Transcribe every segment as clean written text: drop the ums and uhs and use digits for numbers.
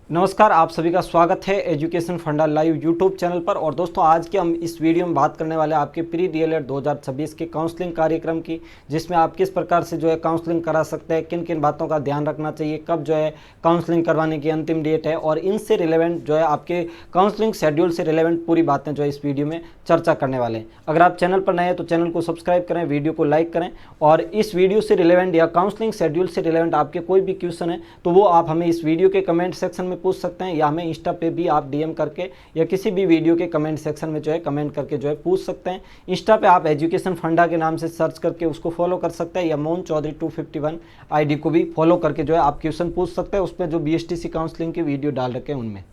नमस्कार, आप सभी का स्वागत है एजुकेशन फंडा लाइव यूट्यूब चैनल पर। और दोस्तों, आज के हम इस वीडियो में बात करने वाले हैं आपके प्री डीएलएड 2026 के काउंसलिंग कार्यक्रम की, जिसमें आप किस प्रकार से काउंसलिंग करा सकते हैं, किन किन बातों का ध्यान रखना चाहिए, कब काउंसलिंग करवाने की अंतिम डेट है, और इनसे रिलेवेंट आपके काउंसलिंग शेड्यूल से रिलेवेंट पूरी बातें इस वीडियो में चर्चा करने वाले हैं। अगर आप चैनल पर नए हैं तो चैनल को सब्सक्राइब करें, वीडियो को लाइक करें, और इस वीडियो से रिलेवेंट या काउंसलिंग शेड्यूल से रिलेवेंट आपके कोई भी क्वेश्चन है तो वो आप हमें इस वीडियो के कमेंट सेक्शन में पूछ सकते हैं, या हमें इंस्टा पे भी आप डीएम करके या किसी भी वीडियो के कमेंट सेक्शन में कमेंट करके पूछ सकते हैं। इंस्टा पे आप एजुकेशन फंडा के नाम से सर्च करके उसको फॉलो कर सकते हैं, या मोन चौधरी 251 आईडी को भी फॉलो करके आप क्वेश्चन पूछ सकते हैं। उसमें जो बीएसटीसी काउंसलिंग की वीडियो डाल रखे हैं उनमें।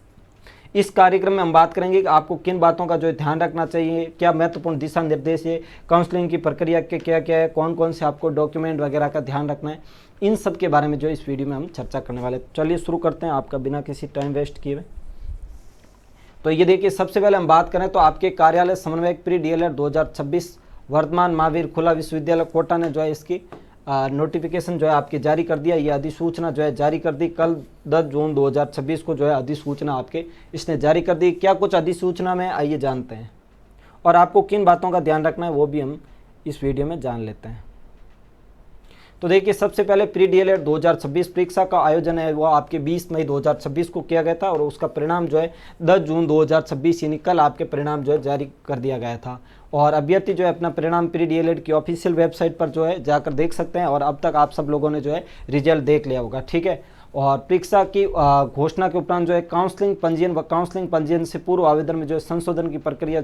इस कार्यक्रम में हम बात करेंगे कि आपको किन बातों का ध्यान रखना चाहिए, क्या महत्वपूर्ण दिशा निर्देश है, काउंसलिंग की प्रक्रिया के क्या क्या है, कौन कौन से आपको डॉक्यूमेंट वगैरह का ध्यान रखना है, इन सब के बारे में इस वीडियो में हम चर्चा करने वाले। चलिए शुरू करते हैं आपका बिना किसी टाइम वेस्ट किए हुए। तो ये देखिए, सबसे पहले हम बात करें तो आपके कार्यालय समन्वयक प्री डीएलएड 2026 वर्तमान महावीर खुला विश्वविद्यालय कोटा ने इसकी नोटिफिकेशन आपकी जारी कर दिया। ये अधिसूचना जारी कर दी कल 10 जून 2026 को अधिसूचना आपके इसने जारी कर दी। क्या कुछ अधिसूचना में आइए जानते हैं, और आपको किन बातों का ध्यान रखना है वो भी हम इस वीडियो में जान लेते हैं। तो देखिए, सबसे पहले प्री डीएलएड 2026 परीक्षा का आयोजन है वो आपके 20 मई 2026 को किया गया था, और उसका परिणाम 10 जून 2026 यानी कल आपके परिणाम जारी कर दिया गया था। और अभ्यर्थी अपना परिणाम प्री डीएलएड की ऑफिशियल वेबसाइट पर जाकर देख सकते हैं, और अब तक आप सब लोगों ने रिजल्ट देख लिया होगा, ठीक है। और परीक्षा की घोषणा के उपरांत काउंसलिंग पंजीयन व काउंसलिंग पंजीयन से पूर्व आवेदन में संशोधन की प्रक्रिया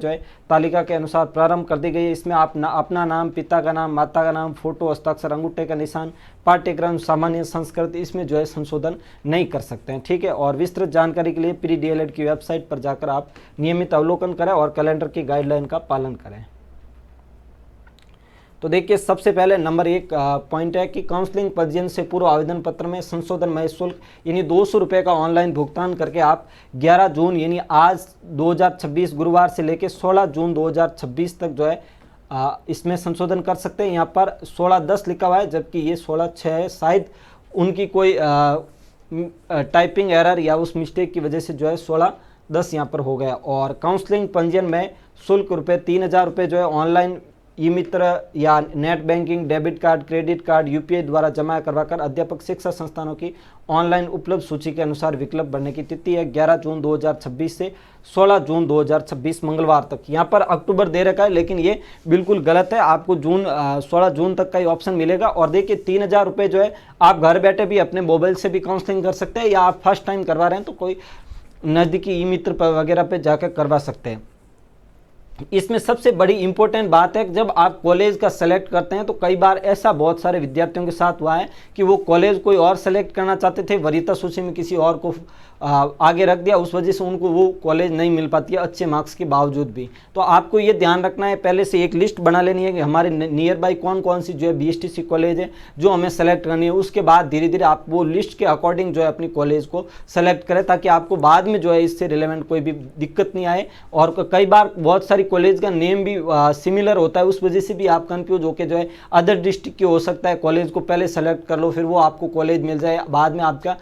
तालिका के अनुसार प्रारंभ कर दी गई है। इसमें आप अपना नाम, पिता का नाम, माता का नाम, फोटो, हस्ताक्षर, अंगूठे का निशान, पाठ्यक्रम, सामान्य संस्कृत, इसमें संशोधन नहीं कर सकते हैं, ठीक है। और विस्तृत जानकारी के लिए प्री डीएलएड की वेबसाइट पर जाकर आप नियमित अवलोकन करें और कैलेंडर की गाइडलाइन का पालन करें। तो देखिए, सबसे पहले नंबर 1 पॉइंट है कि काउंसलिंग पंजीयन से पूर्व आवेदन पत्र में संशोधन मय शुल्क यानी 200 रुपये का ऑनलाइन भुगतान करके आप 11 जून यानी आज 2026 गुरुवार से लेकर 16 जून 2026 तक इसमें संशोधन कर सकते हैं। यहाँ पर 16/10 लिखा हुआ है, जबकि ये 16/6 है। शायद उनकी कोई टाइपिंग एरर या उस मिस्टेक की वजह से 16/10 यहाँ पर हो गया। और काउंसलिंग पंजीयन में शुल्क 3000 रुपये ऑनलाइन ई मित्र या net banking, debit card, credit card, UPI द्वारा जमा करवाकर अध्यापक शिक्षा संस्थानों की ऑनलाइन उपलब्ध सूची के अनुसार विकल्प भरने की तिथि है 11 जून 2026 से 16 जून 2026 मंगलवार तक। यहाँ पर अक्टूबर दे रखा है, लेकिन ये बिल्कुल गलत है। आपको 16 जून तक का ही ऑप्शन मिलेगा। और देखिए, 3000 रुपये आप घर बैठे भी अपने मोबाइल से भी काउंसलिंग कर सकते हैं, या आप फर्स्ट टाइम करवा रहे हैं तो कोई नज़दीकी ई मित्र वगैरह पे जाकर करवा सकते हैं। इसमें सबसे बड़ी इंपॉर्टेंट बात है कि जब आप कॉलेज का सेलेक्ट करते हैं तो कई बार ऐसा बहुत सारे विद्यार्थियों के साथ हुआ है कि वो कॉलेज कोई और सेलेक्ट करना चाहते थे, वरीयता सूची में किसी और को आगे रख दिया, उस वजह से उनको वो कॉलेज नहीं मिल पाती है अच्छे मार्क्स के बावजूद भी। तो आपको ये ध्यान रखना है, पहले से एक लिस्ट बना लेनी है कि हमारे नियर बाई कौन कौन सी बीएसटीसी कॉलेज है जो हमें सेलेक्ट करनी है। उसके बाद धीरे धीरे आप वो लिस्ट के अकॉर्डिंग अपनी कॉलेज को सेलेक्ट करें, ताकि आपको बाद में इससे रिलेवेंट कोई भी दिक्कत नहीं आए। और कई बार बहुत सारी कॉलेज का नेम भी सिमिलर होता है, उस वजह से भी आप कंफ्यूज होकर अदर डिस्ट्रिक्ट की हो सकता है। कॉलेज को पहले सेलेक्ट कर लो, फिर वो आपको कॉलेज मिल जाए, बाद में आपका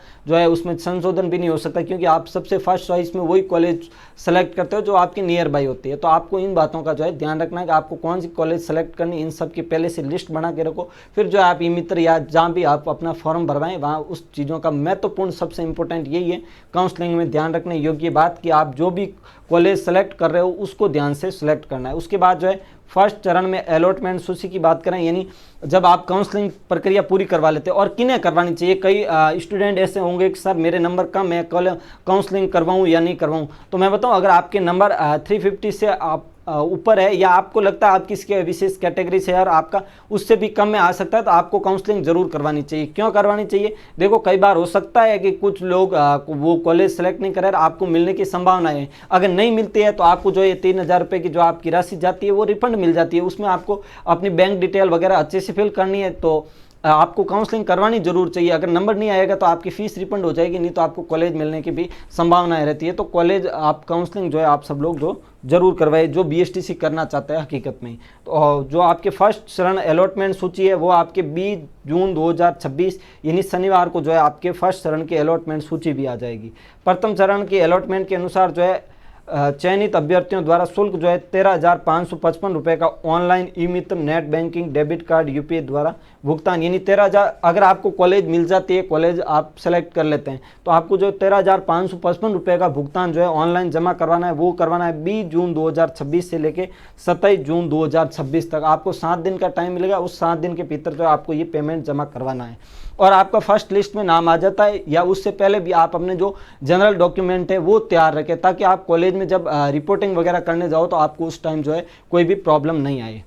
उसमें संशोधन भी नहीं हो सकता, क्योंकि आप सबसे फर्स्ट चॉइस में वही कॉलेज सेलेक्ट करते हो जो आपकी नियर बाई होती है। तो आपको इन बातों का ध्यान रखना है कि आपको कौन सी कॉलेज सेलेक्ट करनी, इन सब की पहले से लिस्ट बना के रखो। फिर आप ई मित्र या जहाँ भी आप अपना फॉर्म भरवाएं वहाँ उस चीज़ों का महत्वपूर्ण सबसे इंपॉर्टेंट यही है काउंसलिंग में ध्यान रखने योग्य बात कि आप जो भी कॉलेज सेलेक्ट कर रहे हो उसको ध्यान से सिलेक्ट करना है। उसके बाद फर्स्ट चरण में अलॉटमेंट सूची की बात करें, यानी जब आप काउंसलिंग प्रक्रिया पूरी करवा लेते हैं, और किन्हें करवानी चाहिए। कई स्टूडेंट ऐसे होंगे कि सर मेरे नंबर कम, मैं काउंसलिंग करवाऊं या नहीं करवाऊं। तो मैं बताऊं, अगर आपके नंबर 350 से आप ऊपर है, या आपको लगता है आप किसी विशेष कैटेगरी से है और आपका उससे भी कम में आ सकता है, तो आपको काउंसलिंग जरूर करवानी चाहिए। क्यों करवानी चाहिए? देखो, कई बार हो सकता है कि कुछ लोग वो कॉलेज सेलेक्ट नहीं करे, आपको मिलने की संभावना है। अगर नहीं मिलती है तो आपको ये 3000 रुपये की आपकी राशि जाती है वो रिफंड मिल जाती है। उसमें आपको अपनी बैंक डिटेल वगैरह अच्छे से फिल करनी है। तो आपको काउंसलिंग करवानी जरूर चाहिए। अगर नंबर नहीं आएगा तो आपकी फीस रिफंड हो जाएगी, नहीं तो आपको कॉलेज मिलने की भी संभावनाएं रहती है। तो कॉलेज आप काउंसलिंग जो है आप सब लोग जो जरूर करवाए जो बीएसटीसी करना चाहता है हकीकत में। तो जो आपके फर्स्ट चरण अलॉटमेंट सूची है वो आपके 20 जून 2026 यानी शनिवार को जो है आपके फर्स्ट चरण की अलॉटमेंट सूची भी आ जाएगी। प्रथम चरण की अलॉटमेंट के अनुसार जो है चयनित अभ्यर्थियों द्वारा शुल्क जो है 13,555 रुपये का online e Mitra net banking debit card UPI द्वारा भुगतान, यानी 13,000 अगर आपको कॉलेज मिल जाती है, कॉलेज आप सेलेक्ट कर लेते हैं तो आपको जो 13,555 रुपये का भुगतान जो है ऑनलाइन जमा करवाना है। वो करवाना है 20 जून 2026 से लेके 27 जून 2026 तक। आपको 7 दिन का टाइम मिलेगा, उस 7 दिन के भीतर जो आपको ये पेमेंट जमा करवाना है। और आपका फर्स्ट लिस्ट में नाम आ जाता है या उससे पहले भी आप अपने जो जनरल डॉक्यूमेंट है वो तैयार रखें, ताकि आप कॉलेज में जब रिपोर्टिंग वगैरह करने जाओ तो आपको उस टाइम जो है कोई भी प्रॉब्लम नहीं आए।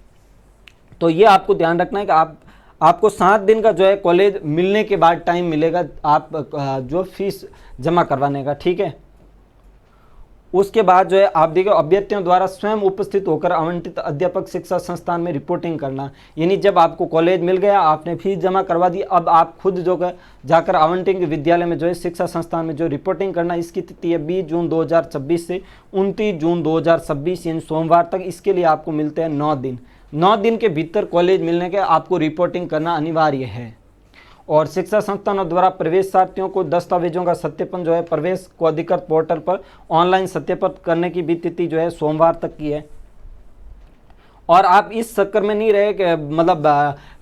तो ये आपको ध्यान रखना है कि आपको 7 दिन का जो है कॉलेज मिलने के बाद टाइम मिलेगा आप जो फीस जमा करवाने का, ठीक है। उसके बाद जो है आप देखिए अभ्यर्थियों द्वारा स्वयं उपस्थित होकर आवंटित अध्यापक शिक्षा संस्थान में रिपोर्टिंग करना, यानी जब आपको कॉलेज मिल गया, आपने फीस जमा करवा दी, अब आप खुद जो है जाकर आवंटित विद्यालय में जो है शिक्षा संस्थान में जो रिपोर्टिंग करना। इसकी तिथि है 20 जून 2026 से 29 जून 2026 यानी सोमवार तक। इसके लिए आपको मिलते हैं 9 दिन। 9 दिन के भीतर कॉलेज मिलने के आपको रिपोर्टिंग करना अनिवार्य है। और शिक्षा संस्थानों द्वारा प्रवेशार्थियों को दस्तावेजों का सत्यापन जो है प्रवेश को अधिकृत पोर्टल पर ऑनलाइन सत्यापन करने की भी तिथि जो है सोमवार तक की है। और आप इस चक्कर में नहीं रहे कि मतलब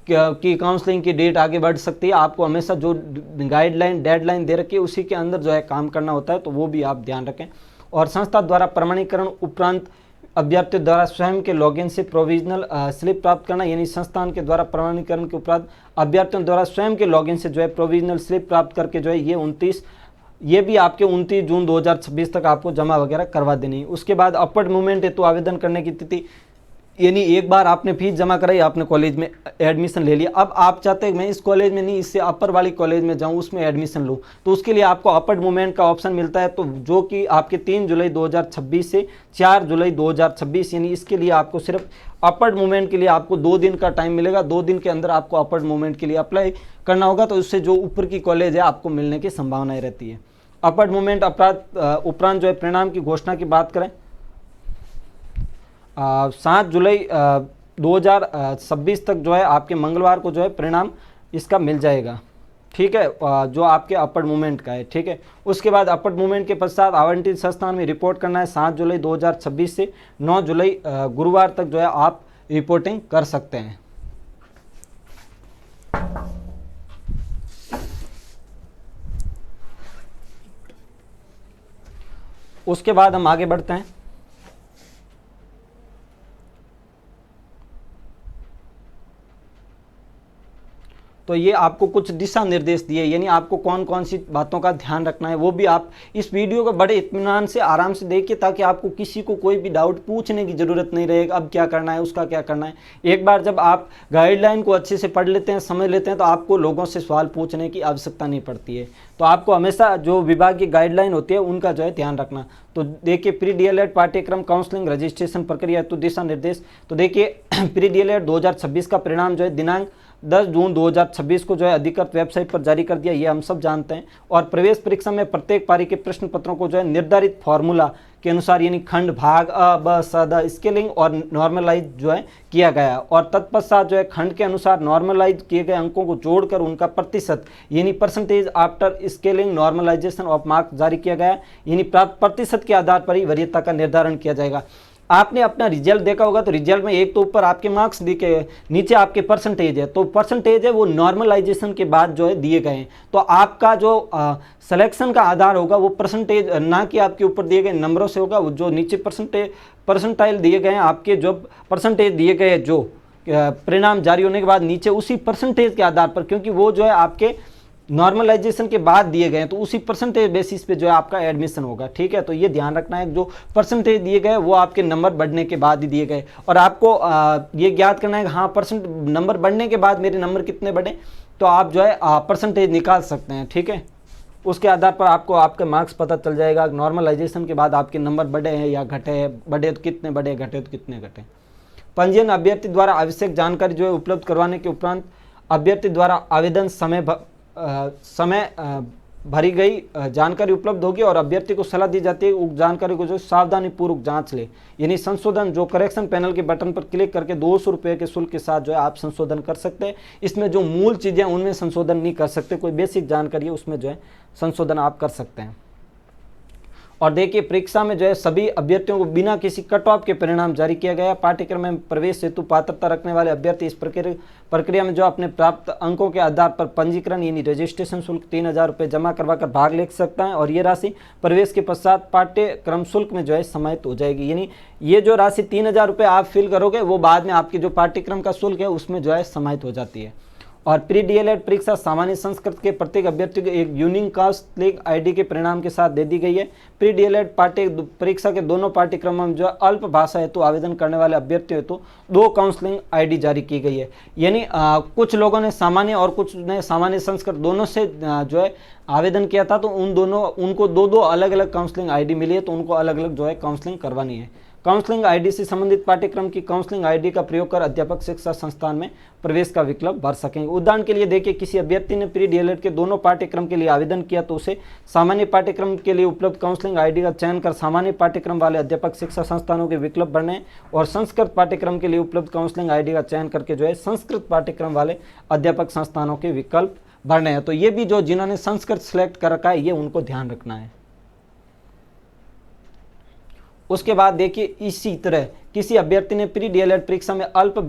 कि काउंसलिंग की डेट आगे बढ़ सकती है। आपको हमेशा जो गाइडलाइन डेडलाइन दे रखी है उसी के अंदर जो है काम करना होता है, तो वो भी आप ध्यान रखें। और संस्था द्वारा प्रमाणीकरण उपरांत अभ्यर्थियों द्वारा स्वयं के लॉगिन से प्रोविजनल स्लिप प्राप्त करना, यानी संस्थान के द्वारा प्रमाणीकरण के उपरांत अभ्यर्थियों द्वारा स्वयं के लॉगिन से जो है प्रोविजनल स्लिप प्राप्त करके जो है ये भी आपके 29 जून 2026 तक आपको जमा वगैरह करवा देनी है। उसके बाद अपवर्ड मूवमेंट हेतु आवेदन करने की तिथि, यानी एक बार आपने फीस जमा कराई, आपने कॉलेज में एडमिशन ले लिया, अब आप चाहते हैं मैं इस कॉलेज में नहीं इससे अपर वाली कॉलेज में जाऊं, उसमें एडमिशन लूं, तो उसके लिए आपको अपवर्ड मूवमेंट का ऑप्शन मिलता है। तो जो कि आपके 3 जुलाई 2026 से 4 जुलाई 2026 यानी इसके लिए आपको सिर्फ अपवर्ड मूवमेंट के लिए आपको 2 दिन का टाइम मिलेगा। 2 दिन के अंदर आपको अपवर्ड मूवमेंट के लिए अप्लाई करना होगा, तो उससे जो ऊपर की कॉलेज है आपको मिलने की संभावनाएं रहती है। अपवर्ड मूवमेंट उपरांत जो है परिणाम की घोषणा की बात करें, 7 जुलाई 2026 तक जो है आपके मंगलवार को जो है परिणाम इसका मिल जाएगा, ठीक है, जो आपके अपवर्ड मूवमेंट का है, ठीक है। उसके बाद अपवर्ड मूवमेंट के पश्चात आवंटित संस्थान में रिपोर्ट करना है। 7 जुलाई 2026 से 9 जुलाई गुरुवार तक जो है आप रिपोर्टिंग कर सकते हैं। उसके बाद हम आगे बढ़ते हैं। तो ये आपको कुछ दिशा निर्देश दिए, यानी आपको कौन कौन सी बातों का ध्यान रखना है वो भी आप इस वीडियो को बड़े इत्मीनान से आराम से देखिए, ताकि आपको किसी को कोई भी डाउट पूछने की ज़रूरत नहीं रहेगा अब क्या करना है उसका क्या करना है। एक बार जब आप गाइडलाइन को अच्छे से पढ़ लेते हैं, समझ लेते हैं, तो आपको लोगों से सवाल पूछने की आवश्यकता नहीं पड़ती है। तो आपको हमेशा जो विभाग की गाइडलाइन होती है उनका जो है ध्यान रखना। तो देखिए प्री डीएलएड पाठ्यक्रम काउंसलिंग रजिस्ट्रेशन प्रक्रिया तो दिशा निर्देश, तो देखिए प्री डीएलएड 2026 का परिणाम जो है दिनांक 10 जून 2026 को जो है अधिकृत वेबसाइट पर जारी कर दिया, ये हम सब जानते हैं। और प्रवेश परीक्षा में प्रत्येक पारी के प्रश्न पत्रों को जो है निर्धारित फॉर्मूला के अनुसार यानी खंड भाग अ ब स द स्केलिंग और नॉर्मलाइज जो है किया गया, और तत्पश्चात जो है खंड के अनुसार नॉर्मलाइज किए गए अंकों को जोड़कर उनका प्रतिशत यानी percentage after scaling normalisation of marks जारी किया गया, यानी प्रतिशत के आधार पर ही वरीयता का निर्धारण किया जाएगा। आपने अपना रिजल्ट देखा होगा, तो रिजल्ट में एक तो ऊपर आपके मार्क्स दिखे, नीचे आपके परसेंटेज है, तो परसेंटेज है वो नॉर्मलाइजेशन के बाद जो है दिए गए हैं। तो आपका जो सिलेक्शन का आधार होगा वो परसेंटेज ना कि आपके ऊपर दिए गए नंबरों से होगा, जो नीचे परसेंटाइल दिए गए हैं, आपके जो परसेंटेज दिए गए जो परिणाम जारी होने के बाद नीचे उसी परसेंटेज के आधार पर, क्योंकि वो जो है आपके नॉर्मलाइजेशन के बाद दिए गए हैं, तो उसी परसेंटेज बेसिस पे जो है आपका एडमिशन होगा, ठीक है। तो ये ध्यान रखना है, जो परसेंटेज दिए गए वो आपके नंबर बढ़ने के बाद ही दिए गए, और आपको ये ज्ञात करना है कि हाँ नंबर बढ़ने के बाद मेरे नंबर कितने बढ़े, तो आप जो है परसेंटेज निकाल सकते हैं, ठीक है। उसके आधार पर आपको आपके मार्क्स पता चल जाएगा, नॉर्मलाइजेशन के बाद आपके नंबर बढ़े हैं या घटे हैं, बढ़े तो कितने बढ़े, घटे तो कितने घटे। पंजीयन अभ्यर्थी द्वारा आवश्यक जानकारी जो है उपलब्ध करवाने के उपरांत अभ्यर्थी द्वारा आवेदन समय भरी गई जानकारी उपलब्ध होगी और अभ्यर्थी को सलाह दी जाती है उस जानकारी को जो सावधानी पूर्वक जांच ले। यानी संशोधन जो करेक्शन पैनल के बटन पर क्लिक करके 200 रुपये के शुल्क के साथ जो है आप संशोधन कर सकते हैं। इसमें जो मूल चीज़ें उनमें संशोधन नहीं कर सकते, कोई बेसिक जानकारी है उसमें जो है संशोधन आप कर सकते हैं। और देखिए परीक्षा में जो है सभी अभ्यर्थियों को बिना किसी कट ऑफ के परिणाम जारी किया गया। पाठ्यक्रम में प्रवेश हेतु पात्रता रखने वाले अभ्यर्थी इस प्रक्रिया में जो अपने प्राप्त अंकों के आधार पर पंजीकरण यानी रजिस्ट्रेशन शुल्क 3000 रुपये जमा करवाकर भाग ले सकता है और ये राशि प्रवेश के पश्चात पाठ्यक्रम शुल्क में जो है समाहित हो जाएगी। यानी ये जो राशि 3000 रुपये आप फिल करोगे वो बाद में आपकी जो पाठ्यक्रम का शुल्क है उसमें जो है समाहित हो जाती है। और प्री डीएलएड परीक्षा सामान्य संस्कृत के प्रत्येक अभ्यर्थी को एक यूनिक काउंसलिंग आईडी के परिणाम के साथ दे दी गई है। प्री डीएलएड परीक्षा के दोनों पाठ्यक्रमों में जो अल्प भाषा हेतु आवेदन करने वाले अभ्यर्थियों हेतु 2 काउंसलिंग आईडी जारी की गई है। यानी कुछ लोगों ने सामान्य और कुछ ने सामान्य संस्कृत दोनों से जो है आवेदन किया था, तो उनको दो अलग अलग काउंसलिंग आईडी मिली है, तो उनको अलग अलग जो है काउंसलिंग करवानी है। काउंसलिंग आईडी से संबंधित पाठ्यक्रम की काउंसलिंग आईडी का प्रयोग कर अध्यापक शिक्षा संस्थान में प्रवेश का विकल्प भर सकेंगे। उदाहरण के लिए देखिए, किसी अभ्यर्थी ने प्री डीएलएड के दोनों पाठ्यक्रम के लिए आवेदन किया तो उसे सामान्य पाठ्यक्रम के लिए उपलब्ध काउंसलिंग आईडी का चयन कर सामान्य पाठ्यक्रम वाले अध्यापक शिक्षा संस्थानों के विकल्प भरने और संस्कृत पाठ्यक्रम के लिए उपलब्ध काउंसलिंग आईडी का चयन करके जो है संस्कृत पाठ्यक्रम वाले अध्यापक संस्थानों के विकल्प भरने हैं। तो ये भी जो जिन्होंने संस्कृत सेलेक्ट कर रखा है ये उनको ध्यान रखना है। उसके बाद देखिए, इसी तरह किसी अभ्यर्थी ने प्री डीएलएड परीक्षा में अल्प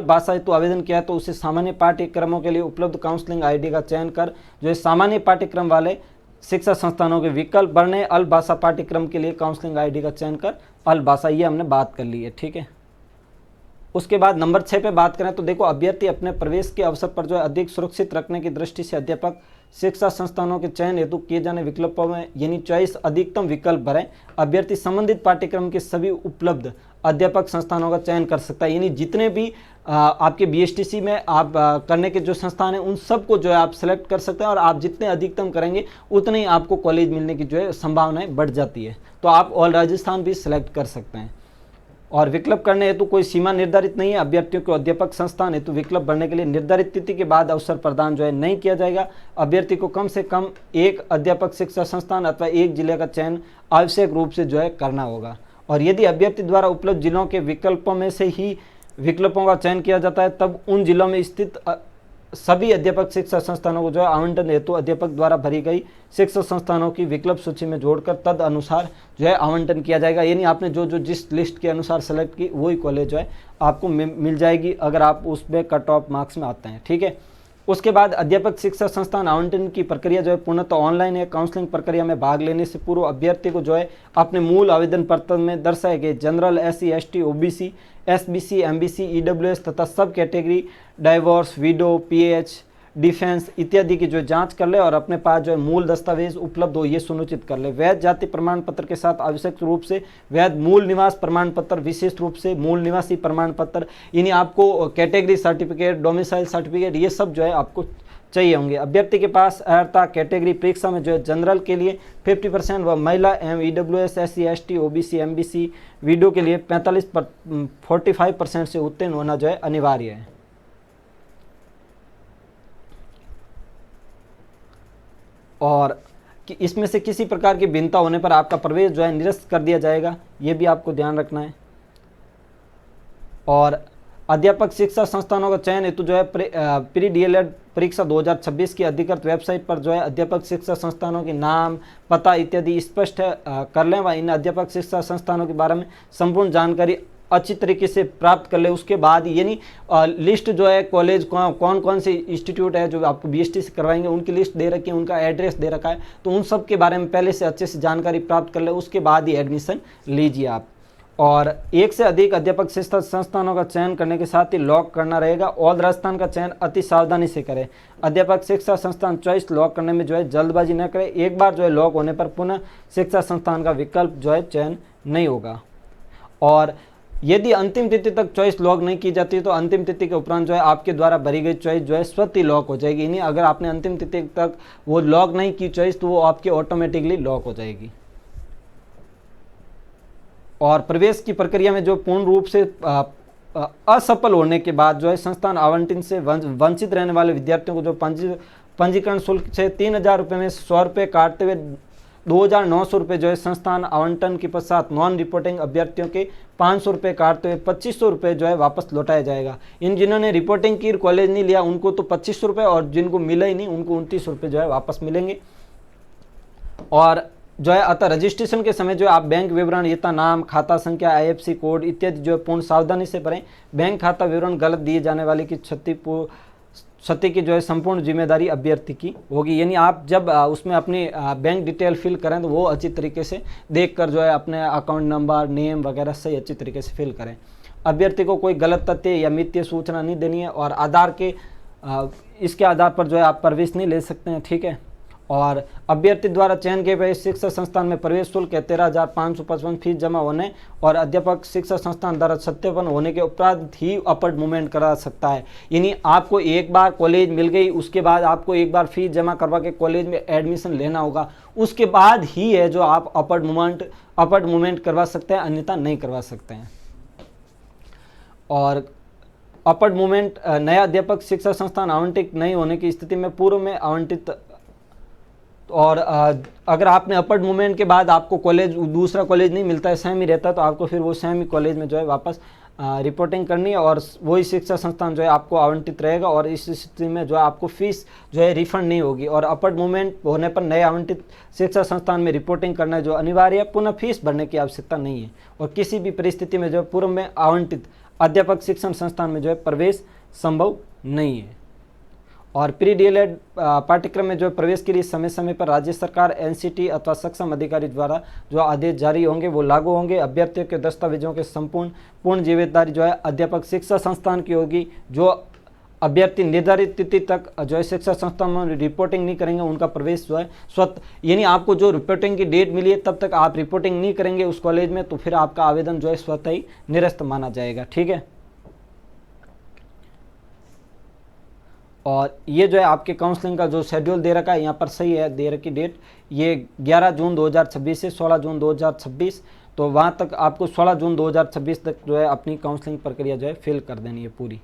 भाषा हेतु आवेदन किया तो उसे सामान्य पाठ्यक्रमों के लिए उपलब्ध काउंसलिंग आईडी का चयन कर जो है सामान्य पाठ्यक्रम वाले शिक्षा संस्थानों के विकल्प भरने, अल्प भाषा पाठ्यक्रम के लिए काउंसलिंग आईडी का चयन कर अल्प भाषा, ये हमने बात कर ली है, ठीक है। उसके बाद नंबर 6 पे बात करें तो देखो, अभ्यर्थी अपने प्रवेश के अवसर पर जो है अधिक सुरक्षित रखने की दृष्टि से अध्यापक शिक्षा संस्थानों के चयन हेतु किए जाने विकल्पों में यानी चॉइस अधिकतम विकल्प भरें। अभ्यर्थी संबंधित पाठ्यक्रम के सभी उपलब्ध अध्यापक संस्थानों का चयन कर सकता है। यानी जितने भी आपके बीएसटीसी में आप करने के जो संस्थान हैं उन सबको जो है आप सेलेक्ट कर सकते हैं और आप जितने अधिकतम करेंगे उतने ही आपको कॉलेज मिलने की जो है संभावनाएं बढ़ जाती है। तो आप ऑल राजस्थान भी सिलेक्ट कर सकते हैं। और विकल्प करने हेतु कोई सीमा निर्धारित नहीं है। अभ्यर्थियों को अध्यापक संस्थान हेतु विकल्प भरने के लिए निर्धारित तिथि के बाद अवसर प्रदान जो है नहीं किया जाएगा। अभ्यर्थी को कम से कम एक अध्यापक शिक्षा संस्थान अथवा एक जिले का चयन आवश्यक रूप से जो है करना होगा। और यदि अभ्यर्थी द्वारा उपलब्ध जिलों के विकल्पों में से ही विकल्पों का चयन किया जाता है तब उन जिलों में स्थित सभी अध्यापक शिक्षा संस्थानों को जो है आवंटन हेतु अध्यापक द्वारा भरी गई शिक्षा संस्थानों की विकल्प सूची में जोड़कर तद अनुसार जो है आवंटन किया जाएगा। यानी आपने जो जिस लिस्ट के अनुसार सेलेक्ट की वही कॉलेज जो है आपको मिल जाएगी अगर आप उसमें कट ऑफ मार्क्स में आते हैं, ठीक है। उसके बाद अध्यापक शिक्षा संस्थान आवंटन की प्रक्रिया जो है पूर्णतः ऑनलाइन है। काउंसलिंग प्रक्रिया में भाग लेने से पूर्व अभ्यर्थी को जो है अपने मूल आवेदन पत्र में दर्शाए गए general, SC, ST, OBC, SBC, MBC, EWS तथा सब category, divorce, window, PH, defence इत्यादि की जो जांच कर ले और अपने पास जो है मूल दस्तावेज उपलब्ध हो ये सुनिश्चित कर ले। वैध जाति प्रमाण पत्र के साथ आवश्यक रूप से वैध मूल निवास प्रमाण पत्र, विशेष रूप से मूल निवासी प्रमाण पत्र, यानी आपको कैटेगरी सर्टिफिकेट, डोमिसाइल सर्टिफिकेट, ये सब जो है आपको चाहिए होंगे। अभ्यर्थी के पास अर्हता कैटेगरी परीक्षा में जो है जनरल के लिए 50% व महिला एवं EWS, SC, ST, OBC, MBC, window के लिए 45% से उत्तीर्ण होना जो है अनिवार्य है। और कि इसमें से किसी प्रकार की भिन्नता होने पर आपका प्रवेश जो है निरस्त कर दिया जाएगा, ये भी आपको ध्यान रखना है। और अध्यापक शिक्षा संस्थानों का चयन हेतु जो है प्री डीएलएड परीक्षा 2026 की अधिकृत वेबसाइट पर जो है अध्यापक शिक्षा संस्थानों के नाम, पता इत्यादि स्पष्ट कर लें व इन अध्यापक शिक्षा संस्थानों के बारे में संपूर्ण जानकारी अच्छी तरीके से प्राप्त कर ले। उसके बाद यानी लिस्ट जो है कॉलेज कौन कौन से इंस्टीट्यूट है जो आपको बीएसटी से करवाएंगे उनकी लिस्ट दे रखी है, उनका एड्रेस दे रखा है, तो उन सब के बारे में पहले से अच्छे से जानकारी प्राप्त कर ले, उसके बाद ही एडमिशन लीजिए आप। और एक से अधिक अध्यापक शिक्षा संस्थानों का चयन करने के साथ ही लॉक करना रहेगा। ऑल राजस्थान का चयन अति सावधानी से करें। अध्यापक शिक्षा संस्थान चॉइस लॉक करने में जो है जल्दबाजी न करें। एक बार जो है लॉक होने पर पुनः शिक्षा संस्थान का विकल्प जो है चयन नहीं होगा। और यदि अंतिम तिथि तक चॉइस लॉक नहीं की जाती तो अंतिम तिथि के उपरांत जो है आपके द्वारा भरी गई चॉइस जो है स्वतः ही लॉक हो जाएगी। नहीं, अगर आपने अंतिम तिथि तक वो लॉक नहीं की चॉइस तो वो आपकी ऑटोमेटिकली लॉक हो जाएगी। और प्रवेश की प्रक्रिया में जो पूर्ण रूप से असफल होने के बाद जो है संस्थान आवंटन से वंचित रहने वाले विद्यार्थियों को जो पंजीकरण शुल्क से 3,000 रुपये में 100 रुपये काटते हुए 2,900 रुपये जो है संस्थान आवंटन के पश्चात नॉन रिपोर्टिंग अभ्यर्थियों के 500 रुपये काटते हुए 2,500 रुपये जो है वापस लौटाया जाएगा। इन जिन्होंने रिपोर्टिंग की कॉलेज नहीं लिया उनको तो 2,500 रुपये और जिनको मिला ही नहीं उनको 29 रुपये जो है वापस मिलेंगे। और जो है अतः रजिस्ट्रेशन के समय जो है आप बैंक विवरण यथा नाम, खाता संख्या, IFSC कोड इत्यादि जो है पूर्ण सावधानी से भरें। बैंक खाता विवरण गलत दिए जाने वाले की क्षति की जो है संपूर्ण जिम्मेदारी अभ्यर्थी की होगी। यानी आप जब उसमें अपनी बैंक डिटेल फिल करें तो वो अच्छी तरीके से देखकर जो है अपने अकाउंट नंबर, नेम वगैरह सही अच्छी तरीके से फिल करें। अभ्यर्थी को कोई गलत तथ्य या मिथ्या सूचना नहीं देनी है और आधार के इसके आधार पर जो है आप प्रवेश नहीं ले सकते हैं, ठीक है। और अभ्यर्थी द्वारा चयन किए गए शिक्षा संस्थान में प्रवेश शुल्क 13,555 फीस जमा होने और अध्यापक शिक्षा संस्थान द्वारा सत्यापन होने के उपरांत ही अपर्ड मूवमेंट करा सकता है। यानी आपको एक बार कॉलेज मिल गई उसके बाद आपको एक बार फीस जमा करवा के कॉलेज में एडमिशन लेना होगा, उसके बाद ही है जो आप अपर्ड मूवमेंट करवा सकते हैं, अन्यथा नहीं करवा सकते हैं। और अपर्ड मूवमेंट नया अध्यापक शिक्षा संस्थान आवंटित नहीं होने की स्थिति में पूर्व में आवंटित और अगर आपने अपर्ड मूवमेंट के बाद आपको कॉलेज दूसरा कॉलेज नहीं मिलता है, सेम ही रहता है, तो आपको फिर वो सेम ही कॉलेज में जो है वापस रिपोर्टिंग करनी है और वही शिक्षा संस्थान जो है आपको आवंटित रहेगा और इस स्थिति में जो है आपको फीस जो है रिफंड नहीं होगी। और अपर्ड मूवमेंट होने पर नए आवंटित शिक्षा संस्थान में रिपोर्टिंग करना जो अनिवार्य है, पुनः फीस भरने की आवश्यकता नहीं है। और किसी भी परिस्थिति में जो है पूर्व में आवंटित अध्यापक शिक्षण संस्थान में जो है प्रवेश संभव नहीं है। और प्री DLED पाठ्यक्रम में जो प्रवेश के लिए समय समय पर राज्य सरकार, NCT अथवा सक्षम अधिकारी द्वारा जो आदेश जारी होंगे वो लागू होंगे। अभ्यर्थियों के दस्तावेजों के पूर्ण जिम्मेदारी जो है अध्यापक शिक्षा संस्थान की होगी। जो अभ्यर्थी निर्धारित तिथि तक जो है शिक्षा संस्थान में रिपोर्टिंग नहीं करेंगे उनका प्रवेश जो है स्वतः, यानी आपको जो रिपोर्टिंग की डेट मिली है तब तक आप रिपोर्टिंग नहीं करेंगे उस कॉलेज में तो फिर आपका आवेदन जो है स्वतः ही निरस्त माना जाएगा, ठीक है। और ये जो है आपके काउंसलिंग का जो शेड्यूल दे रखा है यहाँ पर सही है, दे रखी डेट ये 11 जून 2026 से 16 जून 2026, तो वहाँ तक आपको 16 जून 2026 तक जो है अपनी काउंसलिंग प्रक्रिया जो है फिल कर देनी है पूरी।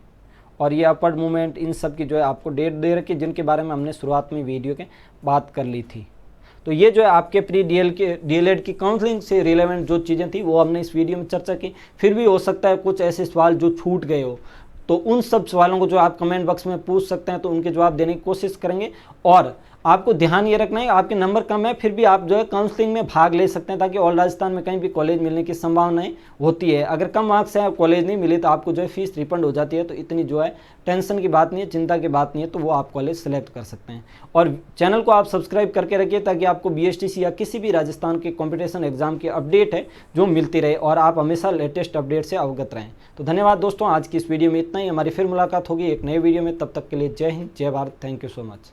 और ये अपर्ड मूवमेंट इन सब की जो है आपको डेट दे रखी जिनके बारे में हमने शुरुआत में वीडियो के बात कर ली थी। तो ये जो है आपके प्री DLED की काउंसलिंग से रिलेवेंट जो चीज़ें थी वो हमने इस वीडियो में चर्चा की। फिर भी हो सकता है कुछ ऐसे सवाल जो छूट गए हो, तो उन सब सवालों को जो आप कमेंट बॉक्स में पूछ सकते हैं, तो उनके जवाब देने की कोशिश करेंगे। और आपको ध्यान ये रखना है आपके नंबर कम है फिर भी आप जो है काउंसलिंग में भाग ले सकते हैं, ताकि ऑल राजस्थान में कहीं भी कॉलेज मिलने की संभावनाएं होती है। अगर कम मार्क्स है कॉलेज नहीं मिली तो आपको जो है फीस रिफंड हो जाती है, तो इतनी जो है टेंशन की बात नहीं है, चिंता की बात नहीं है, तो वो आप कॉलेज सेलेक्ट कर सकते हैं। और चैनल को आप सब्सक्राइब करके रखिए ताकि आपको BSTC या किसी भी राजस्थान के कॉम्पिटिशन एग्जाम की अपडेट है जो मिलती रहे और आप हमेशा लेटेस्ट अपडेट से अवगत रहें। तो धन्यवाद दोस्तों, आज की इस वीडियो में इतना ही। हमारी फिर मुलाकात होगी एक नए वीडियो में, तब तक के लिए जय हिंद, जय Bharat, thank you so much.